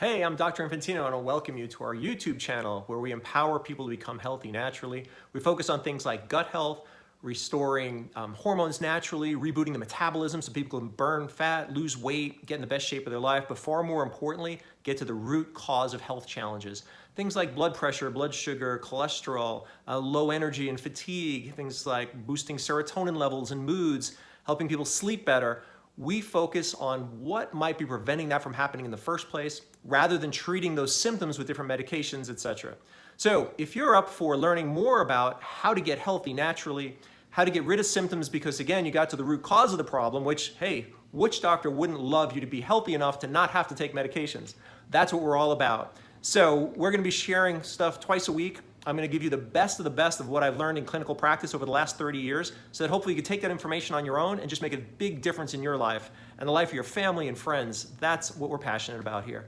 Hey, I'm Dr. Infantino and I welcome you to our YouTube channel where we empower people to become healthy naturally. We focus on things like gut health, restoring hormones naturally, rebooting the metabolism so people can burn fat, lose weight, get in the best shape of their life, but far more importantly, get to the root cause of health challenges. Things like blood pressure, blood sugar, cholesterol, low energy and fatigue, things like boosting serotonin levels and moods, helping people sleep better. We focus on what might be preventing that from happening in the first place, rather than treating those symptoms with different medications, etc. So if you're up for learning more about how to get healthy naturally, how to get rid of symptoms because again, you got to the root cause of the problem, which, hey, which doctor wouldn't love you to be healthy enough to not have to take medications? That's what we're all about. So we're gonna be sharing stuff twice a week. I'm going to give you the best of what I've learned in clinical practice over the last 30 years so that hopefully you can take that information on your own and just make a big difference in your life and the life of your family and friends. That's what we're passionate about here.